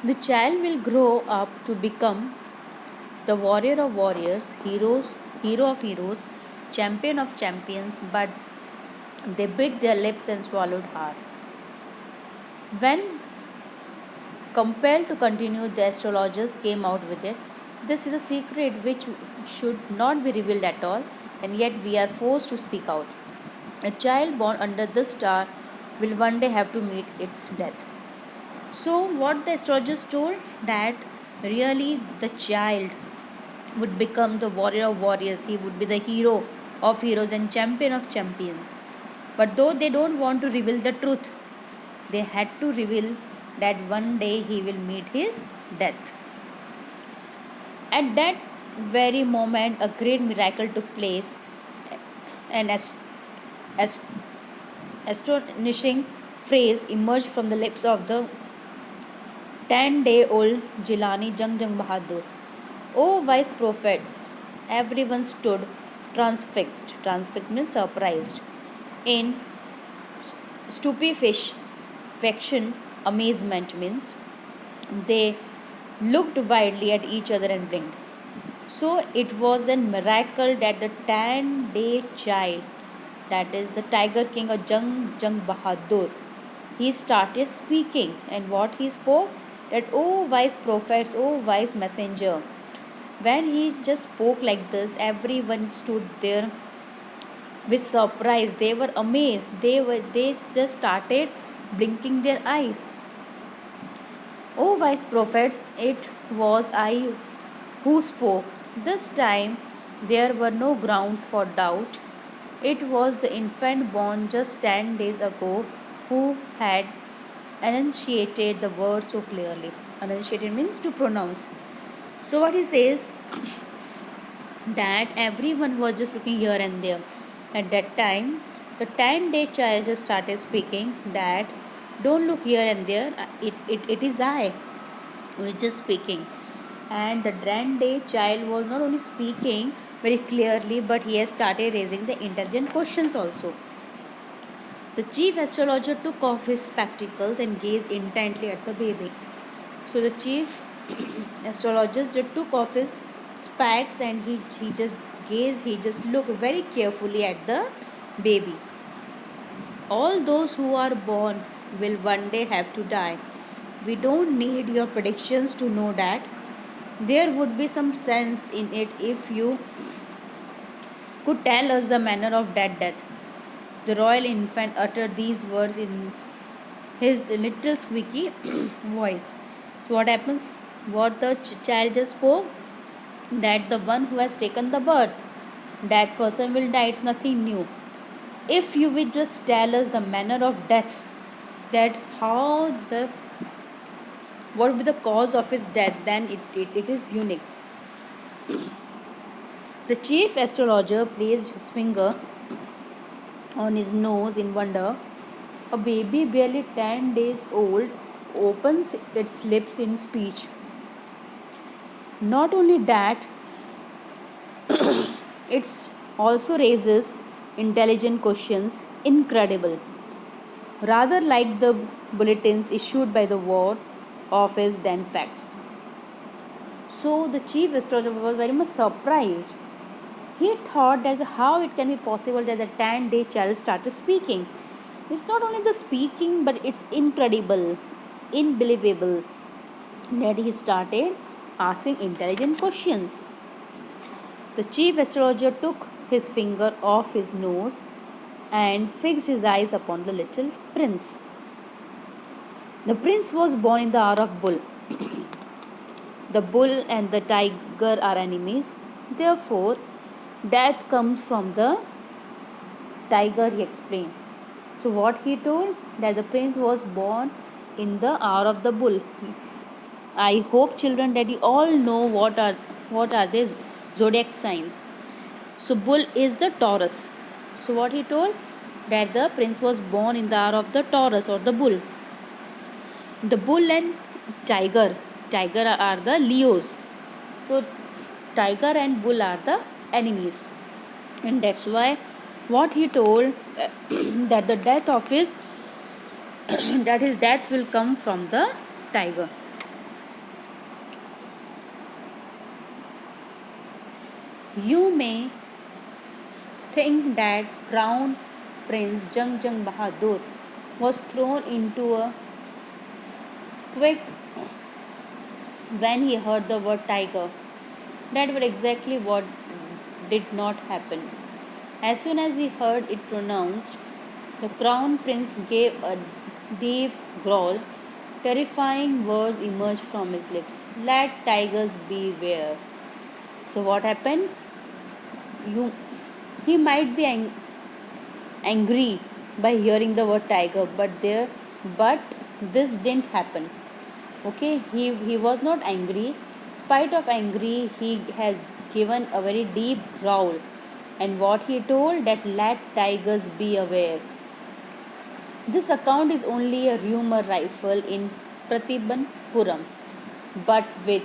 The child will grow up to become the warrior of warriors, hero of heroes, champion of champions, but they bit their lips and swallowed hard. When compelled to continue, the astrologers came out with it. This is a secret which should not be revealed at all, and yet we are forced to speak out. A child born under this star will one day have to meet its death. So, what the astrologers told that really the child would become the warrior of warriors, he would be the hero of heroes and champion of champions. But though they don't want to reveal the truth, they had to reveal that one day he will meet his death. At that very moment, a great miracle took place. An ast- astonishing phrase emerged from the lips of the 10-day-old Jilani Jung Jung Bahadur. O wise prophets! Everyone stood transfixed. Transfixed means surprised. In stupefaction, amazement means they looked wildly at each other and blinked. So it was a miracle that the 10-day child, that is the Tiger King of Jung Jung Bahadur, he started speaking. And what he spoke? That, oh wise prophets, oh wise messenger. When he just spoke like this, everyone stood there with surprise. They were amazed. They just started blinking their eyes. O wise prophets, it was I who spoke. This time there were no grounds for doubt. It was the infant born just 10 days ago who had enunciated the words so clearly. Enunciated means to pronounce. So, what he says that everyone was just looking here and there. At that time, the 10-day child just started speaking that don't look here and there, it is I who is just speaking. And the 10-day child was not only speaking very clearly, but he has started raising the intelligent questions also. The chief astrologer took off his spectacles and gazed intently at the baby. So the chief astrologer just took off his specs and he just gazed, he just looked very carefully at the baby. All those who are born will one day have to die. We don't need your predictions to know that. There would be some sense in it if you could tell us the manner of that death. The royal infant uttered these words in his little squeaky voice. So, what happens? What the child just spoke, that the one who has taken the birth, that person will die. It's nothing new. If you will just tell us the manner of death, that how the what will be the cause of his death, then it is unique. The chief astrologer placed his finger on his nose in wonder. A baby barely 10 days old opens its lips in speech. Not only that, it also raises intelligent questions, incredible, rather like the bulletins issued by the war office than facts. So the chief astrologer was very much surprised. He thought that how it can be possible that the 10-day child started speaking. It's not only the speaking, but it's incredible, unbelievable that he started asking intelligent questions. The chief astrologer took his finger off his nose and fixed his eyes upon the little prince. The prince was born in the hour of bull. The bull and the tiger are enemies. Therefore, death comes from the tiger, he explained. So, what he told? That the prince was born in the hour of the bull. I hope, children, that you all know what are these zodiac signs. So, bull is the Taurus. So, what he told? That the prince was born in the hour of the Taurus or the bull. The bull and tiger are the Leos. So, tiger and bull are the enemies. And that's why what he told that the death of his that his death will come from the tiger. You may think that Crown Prince Jung Bahadur was thrown into a quick when he heard the word tiger. That was exactly what did not happen. As soon as he heard it pronounced, the crown prince gave a deep growl. Terrifying words emerged from his lips. Let tigers beware. So what happened? You, he might be angry by hearing the word tiger, but this didn't happen. Okay, he was not angry. In spite of angry, he has given a very deep growl, and what he told that let tigers be aware. This account is only a rumor rifle in Pratibhanpuram, but with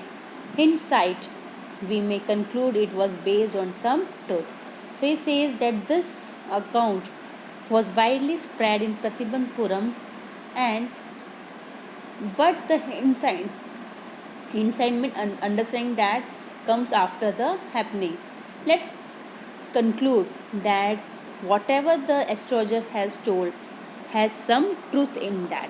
hindsight we may conclude it was based on some truth. So he says that this account was widely spread in Pratibhanpuram, and but the hindsight means understanding that comes after the happening. Let's conclude that whatever the astrologer has told has some truth in that.